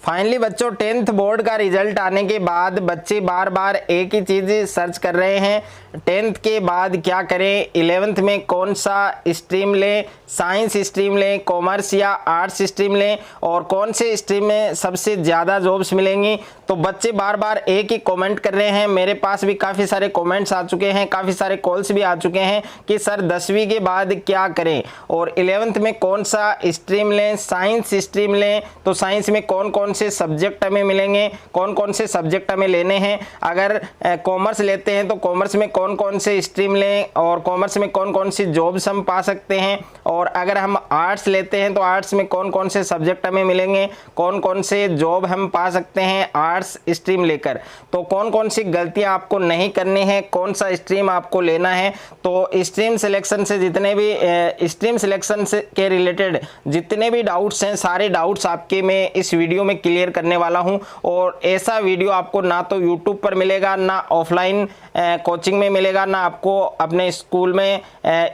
Finally बच्चों 10th board का result आने के बाद बच्चे बार बार एक ही चीज़ सर्च कर रहे हैं, 10th के बाद क्या करें, 11th में कौन सा स्ट्रीम लें, साइंस स्ट्रीम लें, कॉमर्स या आर्ट्स स्ट्रीम लें और कौन से स्ट्रीम में सबसे ज़्यादा जॉब्स मिलेंगी। तो बच्चे बार बार एक ही कमेंट कर रहे हैं। मेरे पास भी काफ़ी सारे कमेंट्स आ चुके हैं, काफ़ी सारे कॉल्स भी आ चुके हैं कि सर 10वीं के बाद क्या करें और 11th में कौन सा स्ट्रीम लें, साइंस स्ट्रीम लें तो साइंस में कौन कौन से सब्जेक्ट हमें मिलेंगे, कौन कौन से सब्जेक्ट हमें लेने हैं। अगर कॉमर्स लेते हैं तो कॉमर्स में कौन कौन से स्ट्रीम लें और कॉमर्स में कौन कौन सी जॉब्स हम पा सकते हैं, और अगर हम आर्ट्स लेते हैं तो आर्ट्स में कौन कौन से सब्जेक्ट हमें मिलेंगे, कौन कौन से जॉब हम पा सकते हैं आर्ट्स स्ट्रीम लेकर। तो कौन कौन सी गलतियां आपको नहीं करनी है, कौन सा स्ट्रीम आपको लेना है। तो स्ट्रीम सिलेक्शन से जितने भी स्ट्रीम सिलेक्शन से के रिलेटेड जितने भी डाउट्स हैं, सारे डाउट्स आपके मैं इस वीडियो में क्लियर करने वाला हूं। और ऐसा वीडियो आपको ना तो यूट्यूब पर मिलेगा, ना ऑफलाइन कोचिंग में मिलेगा, ना आपको अपने स्कूल में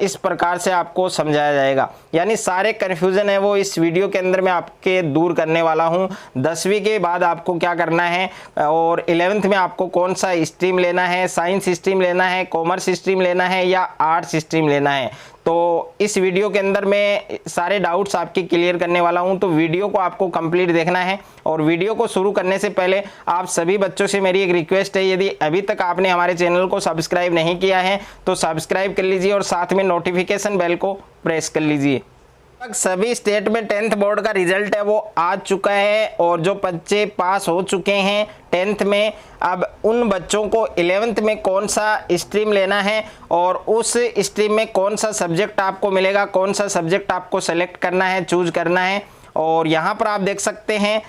इस प्रकार से आपको समझाया जाएगा। यानी सारे कन्फ्यूजन है वो इस वीडियो के अंदर मैं आपके दूर करने वाला हूं। 10वीं के बाद आपको क्या करना है और 11th में आपको कौन सा स्ट्रीम लेना है, साइंस स्ट्रीम लेना है, कॉमर्स स्ट्रीम लेना है या आर्ट्स स्ट्रीम लेना है। तो इस वीडियो के अंदर मैं सारे डाउट्स आपके क्लियर करने वाला हूं। तो वीडियो को आपको कंप्लीट देखना है। और वीडियो को शुरू करने से पहले आप सभी बच्चों से मेरी एक रिक्वेस्ट है, यदि अभी तक आपने हमारे चैनल को सब्सक्राइब नहीं किया है तो सब्सक्राइब कर लीजिए और साथ में नोटिफिकेशन बेल को प्रेस कर लीजिए। सभी स्टेट में 10th बोर्ड का रिजल्ट है वो आ चुका है और जो बच्चे पास हो चुके हैं 10th में, अब उन बच्चों को 11th में कौन सा स्ट्रीम लेना है और उस स्ट्रीम में कौन सा सब्जेक्ट आपको मिलेगा, कौन सा सब्जेक्ट आपको सेलेक्ट करना है, चूज करना है। और यहाँ पर आप देख सकते हैं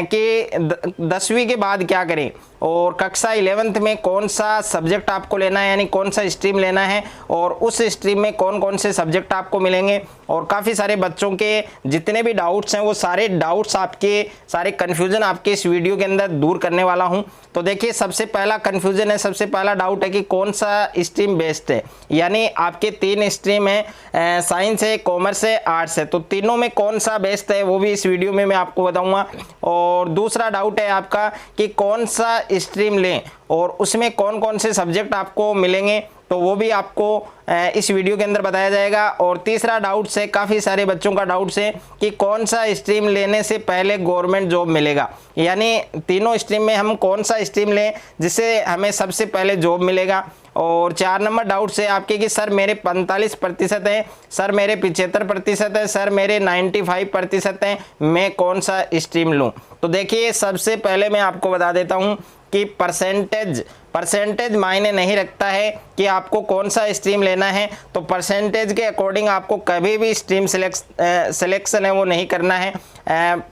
कि 10वीं के बाद क्या करें और कक्षा 11th में कौन सा सब्जेक्ट आपको लेना है, यानी कौन सा स्ट्रीम लेना है और उस स्ट्रीम में कौन कौन से सब्जेक्ट आपको मिलेंगे। और काफ़ी सारे बच्चों के जितने भी डाउट्स हैं वो सारे डाउट्स आपके, सारे कन्फ्यूज़न आपके इस वीडियो के अंदर दूर करने वाला हूं। तो देखिए, सबसे पहला कन्फ्यूज़न है, सबसे पहला डाउट है कि कौन सा स्ट्रीम बेस्ट है। यानी आपके 3 स्ट्रीम है, साइंस है, कॉमर्स है, आर्ट्स है, तो तीनों में कौन सा बेस्ट है वो भी इस वीडियो में मैं आपको बताऊँगा। और दूसरा डाउट है आपका कि कौन सा स्ट्रीम लें और उसमें कौन कौन से सब्जेक्ट आपको मिलेंगे, तो वो भी आपको इस वीडियो के अंदर बताया जाएगा। और तीसरा डाउट है, काफ़ी सारे बच्चों का डाउट है कि कौन सा स्ट्रीम लेने से पहले गवर्नमेंट जॉब मिलेगा। यानी तीनों स्ट्रीम में हम कौन सा स्ट्रीम लें जिससे हमें सबसे पहले जॉब मिलेगा। और 4 नंबर डाउट है आपके कि सर मेरे 45% है, सर मेरे 75% है, सर मेरे 95% हैं, मैं कौन सा स्ट्रीम लूँ। तो देखिए, सबसे पहले मैं आपको बता देता हूँ कि परसेंटेज मायने नहीं रखता है कि आपको कौन सा स्ट्रीम लेना है। तो परसेंटेज के अकॉर्डिंग आपको कभी भी स्ट्रीम सिलेक्शन है वो नहीं करना है।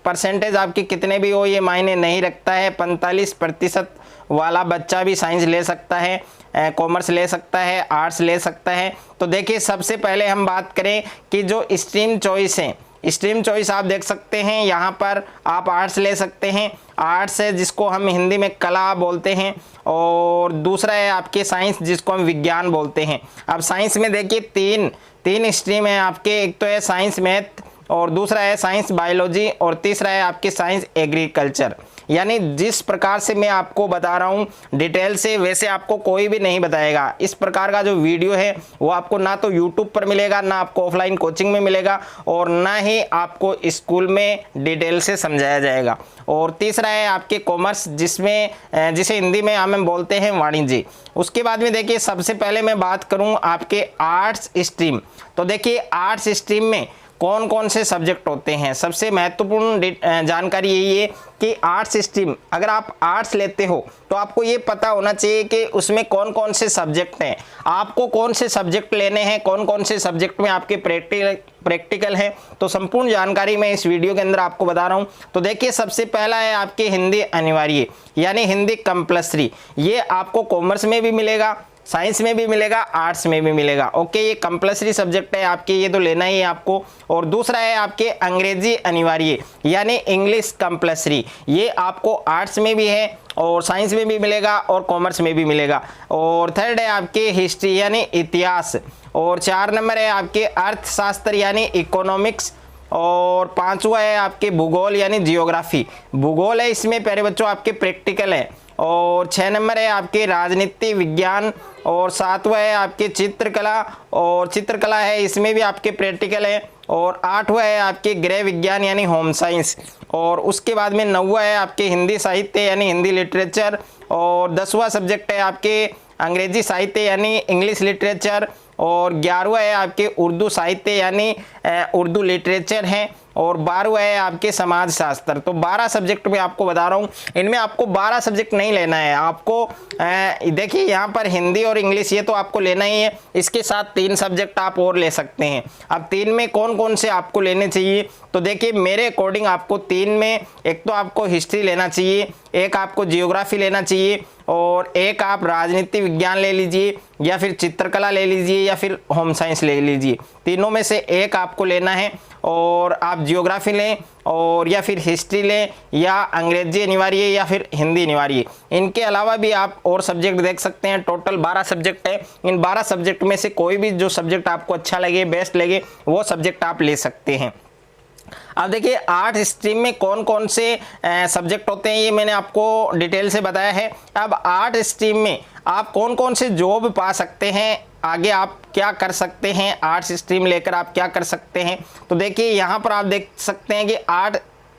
परसेंटेज आपकी कितने भी हो ये मायने नहीं रखता है। 45% वाला बच्चा भी साइंस ले सकता है, कॉमर्स ले सकता है, आर्ट्स ले सकता है। तो देखिए, सबसे पहले हम बात करें कि जो स्ट्रीम चॉइस है, स्ट्रीम चॉइस आप देख सकते हैं यहाँ पर आप आर्ट्स ले सकते हैं। आर्ट्स है जिसको हम हिंदी में कला बोलते हैं, और दूसरा है आपके साइंस जिसको हम विज्ञान बोलते हैं। अब साइंस में देखिए तीन स्ट्रीम है आपके, एक तो है साइंस मैथ और दूसरा है साइंस बायोलॉजी और तीसरा है आपके साइंस एग्रीकल्चर। यानी जिस प्रकार से मैं आपको बता रहा हूँ डिटेल से, वैसे आपको कोई भी नहीं बताएगा। इस प्रकार का जो वीडियो है वो आपको ना तो यूट्यूब पर मिलेगा, ना आपको ऑफलाइन कोचिंग में मिलेगा और ना ही आपको स्कूल में डिटेल से समझाया जाएगा। और तीसरा है आपके कॉमर्स जिसे हिंदी में हम बोलते हैं वाणिज्य। उसके बाद में देखिए, सबसे पहले मैं बात करूँ आपके आर्ट्स स्ट्रीम। तो देखिए, आर्ट्स स्ट्रीम में कौन कौन से सब्जेक्ट होते हैं। सबसे महत्वपूर्ण जानकारी यही है कि आर्ट्स स्ट्रीम, अगर आप आर्ट्स लेते हो तो आपको ये पता होना चाहिए कि उसमें कौन कौन से सब्जेक्ट हैं, आपको कौन से सब्जेक्ट लेने हैं, कौन कौन से सब्जेक्ट में आपके प्रैक्टिकल है। तो संपूर्ण जानकारी मैं इस वीडियो के अंदर आपको बता रहा हूँ। तो देखिए, सबसे पहला है आपके हिंदी अनिवार्य, यानी हिंदी कंपल्सरी। ये आपको कॉमर्स में भी मिलेगा, साइंस में भी मिलेगा, आर्ट्स में भी मिलेगा। ओके, ये कंपल्सरी सब्जेक्ट है आपके, ये तो लेना ही है आपको। और दूसरा है आपके अंग्रेजी अनिवार्य, यानी इंग्लिश कंपल्सरी। ये आपको आर्ट्स में भी है और साइंस में भी मिलेगा और कॉमर्स में भी मिलेगा। और थर्ड है आपके हिस्ट्री यानी इतिहास। और 4 नंबर है आपके अर्थशास्त्र यानी इकोनॉमिक्स। और पांचवा है आपके भूगोल यानी जियोग्राफी, भूगोल है इसमें प्यारे बच्चों आपके प्रैक्टिकल है। और 6 नंबर है आपके राजनीति विज्ञान, और 7वां है आपके चित्रकला, और चित्रकला है इसमें भी आपके प्रैक्टिकल है। और 8वां है आपके गृह विज्ञान यानी होम साइंस, और उसके बाद में 9वां है आपके हिंदी साहित्य यानी हिंदी लिटरेचर, और 10वां सब्जेक्ट है आपके अंग्रेजी साहित्य यानी इंग्लिश लिटरेचर, और 11वां है आपके उर्दू साहित्य यानी उर्दू लिटरेचर है, और 12वां है आपके समाज शास्त्र। तो 12 सब्जेक्ट में आपको बता रहा हूँ, इनमें आपको 12 सब्जेक्ट नहीं लेना है। आपको देखिए यहाँ पर हिंदी और इंग्लिश ये तो आपको लेना ही है, इसके साथ 3 सब्जेक्ट आप और ले सकते हैं। अब 3 में कौन कौन से आपको लेने चाहिए, तो देखिए मेरे अकॉर्डिंग आपको 3 में एक तो आपको हिस्ट्री लेना चाहिए, एक आपको जियोग्राफी लेना चाहिए, और एक आप राजनीति विज्ञान ले लीजिए, या फिर चित्रकला ले लीजिए, या फिर होम साइंस ले लीजिए। तीनों में से एक आपको लेना है, और आप जियोग्राफी लें और या फिर हिस्ट्री लें, या अंग्रेजी अनिवार्य है, या फिर हिंदी अनिवार्य है। इनके अलावा भी आप और सब्जेक्ट देख सकते हैं। टोटल 12 सब्जेक्ट है। इन 12 सब्जेक्ट में से कोई भी जो सब्जेक्ट आपको अच्छा लगे, बेस्ट लगे, वो सब्जेक्ट आप ले सकते हैं। अब देखिए आर्ट स्ट्रीम में कौन कौन से सब्जेक्ट होते हैं ये मैंने आपको डिटेल से बताया है। अब आर्ट स्ट्रीम में आप कौन कौन से जॉब पा सकते हैं, आगे आप क्या कर सकते हैं, आर्ट्स स्ट्रीम लेकर आप क्या कर सकते हैं, तो देखिए यहाँ पर आप देख सकते हैं कि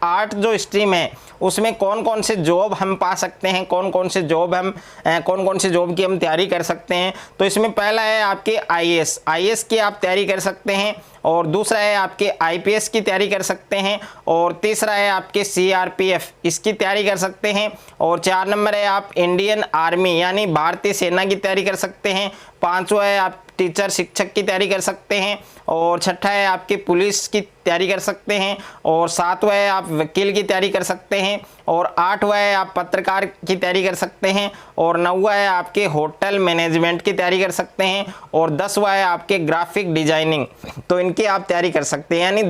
आर्ट जो स्ट्रीम है उसमें कौन कौन से जॉब हम पा सकते हैं, कौन कौन से जॉब की हम तैयारी कर सकते हैं। तो इसमें पहला है आपके आईएएस की आप तैयारी कर सकते हैं, और दूसरा है आपके आईपीएस की तैयारी कर सकते हैं, और तीसरा है आपके सीआरपीएफ इसकी तैयारी कर सकते हैं, और 4 नंबर है आप इंडियन आर्मी यानी भारतीय सेना की तैयारी कर सकते हैं, 5वां है आप टीचर शिक्षक की तैयारी कर सकते हैं, और 6ठा है आपके पुलिस की तैयारी कर सकते हैं, और 7वां है आप वकील की तैयारी कर सकते हैं, और 8वां है आप पत्रकार की तैयारी कर सकते हैं, और 9वां है आपके होटल मैनेजमेंट की तैयारी कर सकते हैं, और 10वां है आपके ग्राफिक डिजाइनिंग। तो इनकी आप तैयारी कर सकते हैं। यानी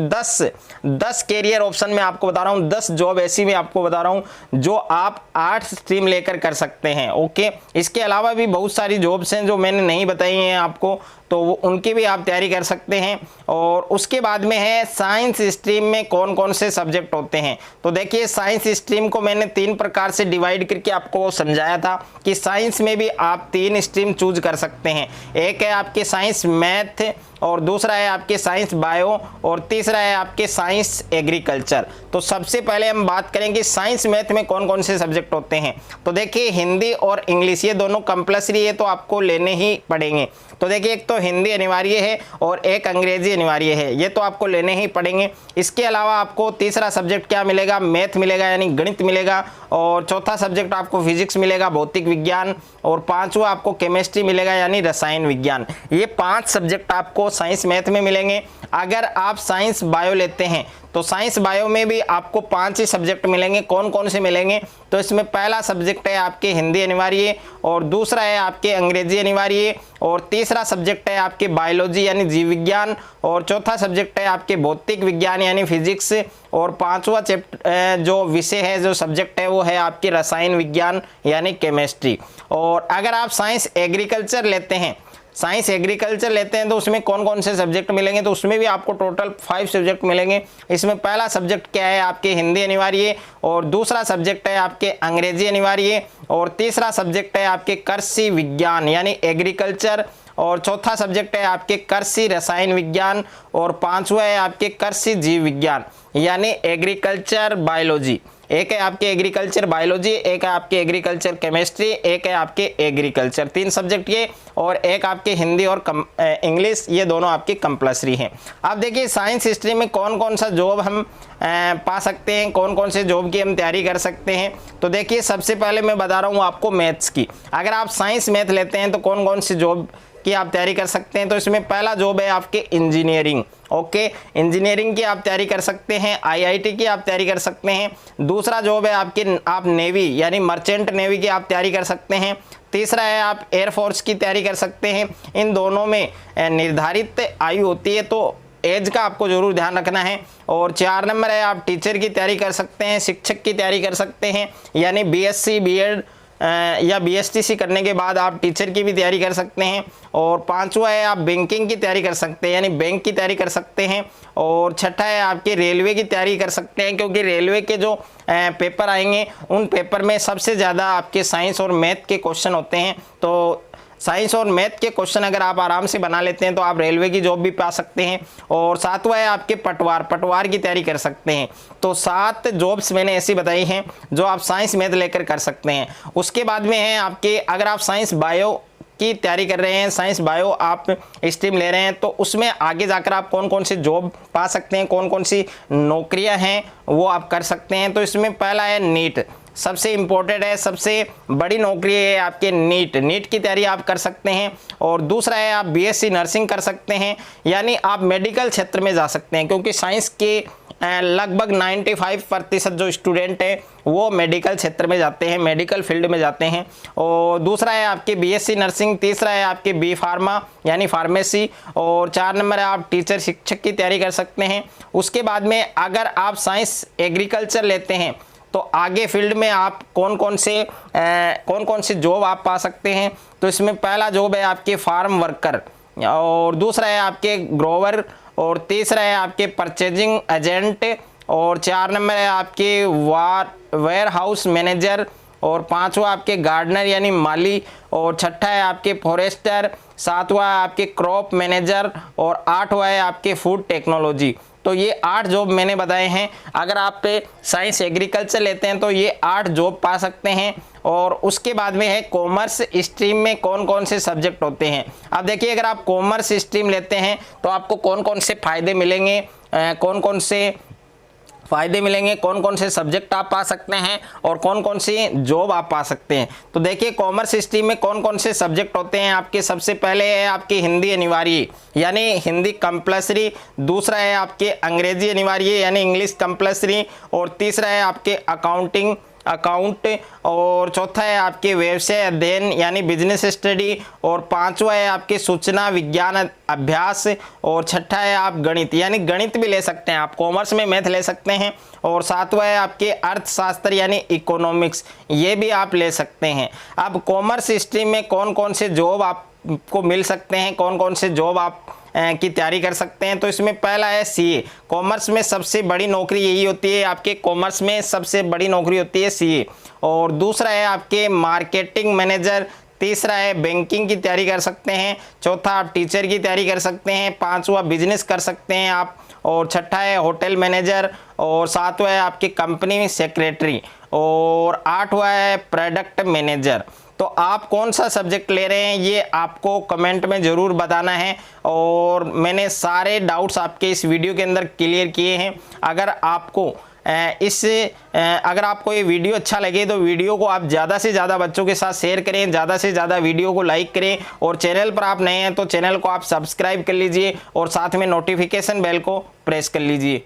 10 कैरियर ऑप्शन में आपको बता रहा हूँ, 10 जॉब ऐसी मैं आपको बता रहा हूँ जो आप आर्ट्स स्ट्रीम लेकर कर सकते हैं। ओके, इसके अलावा भी बहुत सारी जॉब्स हैं जो मैंने नहीं बताई हैं आपको, तो उनकी भी आप तैयारी कर सकते हैं। और उसके बाद में है साइंस स्ट्रीम में कौन कौन से सब्जेक्ट होते हैं। तो देखिए साइंस स्ट्रीम को मैंने 3 प्रकार से डिवाइड करके आपको समझाया था कि साइंस में भी आप 3 स्ट्रीम चूज कर सकते हैं। एक है आपके साइंस मैथ, और दूसरा है आपके साइंस बायो, और तीसरा है आपके साइंस एग्रीकल्चर। तो सबसे पहले हम बात करेंगे साइंस मैथ में कौन कौन से सब्जेक्ट होते हैं। तो देखिए हिंदी और इंग्लिश ये दोनों कंपलसरी है, तो आपको लेने ही पड़ेंगे। तो देखिए एक तो हिंदी अनिवार्य है और एक अंग्रेजी अनिवार्य है, ये तो आपको लेने ही पड़ेंगे। इसके अलावा आपको तीसरा सब्जेक्ट क्या मिलेगा, मैथ मिलेगा यानी गणित मिलेगा, और चौथा सब्जेक्ट आपको फिजिक्स मिलेगा भौतिक विज्ञान, और 5वां आपको केमिस्ट्री मिलेगा यानी रसायन विज्ञान। ये 5 सब्जेक्ट आपको साइंस मैथ में मिलेंगे। अगर आप साइंस बायो लेते हैं तो साइंस बायो में भी आपको 5 ही सब्जेक्ट मिलेंगे। कौन कौन से मिलेंगे, तो इसमें पहला सब्जेक्ट है आपके हिंदी अनिवार्य, और दूसरा है आपके अंग्रेजी अनिवार्य, और तीसरा सब्जेक्ट है आपके बायोलॉजी यानी जीव विज्ञान, और चौथा सब्जेक्ट है आपके भौतिक विज्ञान यानी फिजिक्स, और 5वां जो विषय है जो सब्जेक्ट है वो है आपके रसायन विज्ञान यानी केमिस्ट्री। और अगर आप साइंस एग्रीकल्चर लेते हैं तो उसमें कौन कौन से सब्जेक्ट मिलेंगे, तो उसमें भी आपको टोटल 5 सब्जेक्ट मिलेंगे। इसमें पहला सब्जेक्ट क्या है आपके हिंदी अनिवार्य, और दूसरा सब्जेक्ट है आपके अंग्रेजी अनिवार्य, और तीसरा सब्जेक्ट है आपके कृषि विज्ञान यानी एग्रीकल्चर, और चौथा सब्जेक्ट है आपके कृषि रसायन विज्ञान, और 5वां है आपके कृषि जीव विज्ञान यानी एग्रीकल्चर बायोलॉजी। एक है आपके एग्रीकल्चर बायोलॉजी, एक है आपके एग्रीकल्चर केमिस्ट्री, एक है आपके एग्रीकल्चर। 3 सब्जेक्ट ये, और एक आपके हिंदी और इंग्लिश, ये दोनों आपके कंपलसरी हैं। अब देखिए साइंस स्ट्रीम में कौन कौन सा जॉब हम पा सकते हैं, कौन कौन से जॉब की हम तैयारी कर सकते हैं। तो देखिए सबसे पहले मैं बता रहा हूँ आपको मैथ्स की। अगर आप साइंस मैथ लेते हैं तो कौन कौन सी जॉब की आप तैयारी कर सकते हैं। तो इसमें पहला जॉब है आपके इंजीनियरिंग। ओके, इंजीनियरिंग की आप तैयारी कर सकते हैं, आईआईटी की आप तैयारी कर सकते हैं। दूसरा जॉब है आप नेवी यानी मर्चेंट नेवी की आप तैयारी कर सकते हैं। तीसरा है आप एयरफोर्स की तैयारी कर सकते हैं। इन दोनों में निर्धारित आयु होती है, तो एज का आपको जरूर ध्यान रखना है। और 4 नंबर है आप टीचर की तैयारी कर सकते हैं, शिक्षक की तैयारी कर सकते हैं यानी बीएससी बीएड या बीएसटीसी करने के बाद आप टीचर की भी तैयारी कर सकते हैं। और पांचवा है आप बैंकिंग की तैयारी कर सकते हैं, यानी बैंक की तैयारी कर सकते हैं। और छठा है आपके रेलवे की तैयारी कर सकते हैं, क्योंकि रेलवे के जो पेपर आएंगे उन पेपर में सबसे ज़्यादा आपके साइंस और मैथ के क्वेश्चन होते हैं। तो साइंस और मैथ के क्वेश्चन अगर आप आराम से बना लेते हैं तो आप रेलवे की जॉब भी पा सकते हैं। और सातवां है आपके पटवार की तैयारी कर सकते हैं। तो 7 जॉब्स मैंने ऐसी बताई हैं जो आप साइंस मैथ लेकर कर सकते हैं। उसके बाद में है आपके, अगर आप साइंस बायो की तैयारी कर रहे हैं, साइंस बायो आप स्ट्रीम ले रहे हैं, तो उसमें आगे जाकर आप कौन कौन से जॉब पा सकते हैं, कौन कौन सी नौकरियां हैं वो आप कर सकते हैं। तो इसमें पहला है नीट, सबसे इम्पोर्टेंट है, सबसे बड़ी नौकरी है आपके नीट की तैयारी आप कर सकते हैं। और दूसरा है आप बीएससी नर्सिंग कर सकते हैं, यानी आप मेडिकल क्षेत्र में जा सकते हैं, क्योंकि साइंस के लगभग 95% जो स्टूडेंट है वो मेडिकल क्षेत्र में जाते हैं, मेडिकल फील्ड में जाते हैं। और दूसरा है आपके बीएससी नर्सिंग, तीसरा है आपके बी फार्मा यानी फार्मेसी, और 4 नंबर है आप टीचर शिक्षक की तैयारी कर सकते हैं। उसके बाद में अगर आप साइंस एग्रीकल्चर लेते हैं तो आगे फील्ड में आप कौन कौन से जॉब आप पा सकते हैं। तो इसमें पहला जॉब है आपके फार्म वर्कर, और दूसरा है आपके ग्रोवर, और तीसरा है आपके परचेजिंग एजेंट, और 4 नंबर है आपके वेयर हाउस मैनेजर, और 5वां आपके गार्डनर यानी माली, और 6ठा है आपके फॉरेस्टर, 7वां है आपके क्रॉप मैनेजर, और 8वां है आपके फूड टेक्नोलॉजी। तो ये 8 जॉब मैंने बताए हैं। अगर आप साइंस एग्रीकल्चर लेते हैं तो ये 8 जॉब पा सकते हैं। और उसके बाद में है कॉमर्स स्ट्रीम में कौन कौन से सब्जेक्ट होते हैं। अब देखिए, अगर आप कॉमर्स स्ट्रीम लेते हैं तो आपको कौन कौन से फ़ायदे मिलेंगे, कौन कौन से सब्जेक्ट आप पा सकते हैं, और कौन कौन सी जॉब आप पा सकते हैं। तो देखिए, कॉमर्स स्ट्रीम में कौन कौन से सब्जेक्ट होते हैं आपके। सबसे पहले है आपकी हिंदी अनिवार्य यानी हिंदी कंपलसरी, दूसरा है आपके अंग्रेजी अनिवार्य यानी इंग्लिश कंपलसरी, और तीसरा है आपके अकाउंट, और चौथा है आपके व्यवसाय अध्ययन यानी बिजनेस स्टडी, और 5वां है आपके सूचना विज्ञान अभ्यास, और 6ठा है आप गणित यानी गणित भी ले सकते हैं आप, कॉमर्स में मैथ ले सकते हैं, और 7वां है आपके अर्थशास्त्र यानी इकोनॉमिक्स, ये भी आप ले सकते हैं। अब कॉमर्स स्ट्रीम में कौन कौन से जॉब आपको मिल सकते हैं, कौन कौन से जॉब आप की तैयारी कर सकते हैं। तो इसमें पहला है सीए, कॉमर्स में सबसे बड़ी नौकरी यही होती है आपके, कॉमर्स में सबसे बड़ी नौकरी होती है सीए। और दूसरा है आपके मार्केटिंग मैनेजर, तीसरा है बैंकिंग की तैयारी कर सकते हैं, चौथा आप टीचर की तैयारी कर सकते हैं, 5वां बिजनेस कर सकते हैं आप, और 6ठा है होटल मैनेजर, और 7वां है आपकी कंपनी सेक्रेटरी, और 8वां है प्रोडक्ट मैनेजर। तो आप कौन सा सब्जेक्ट ले रहे हैं ये आपको कमेंट में ज़रूर बताना है। और मैंने सारे डाउट्स आपके इस वीडियो के अंदर क्लियर किए हैं। अगर आपको ये वीडियो अच्छा लगे तो वीडियो को आप ज़्यादा से ज़्यादा बच्चों के साथ शेयर करें, ज़्यादा से ज़्यादा वीडियो को लाइक करें, और चैनल पर आप नए हैं तो चैनल को आप सब्सक्राइब कर लीजिए, और साथ में नोटिफिकेशन बेल को प्रेस कर लीजिए।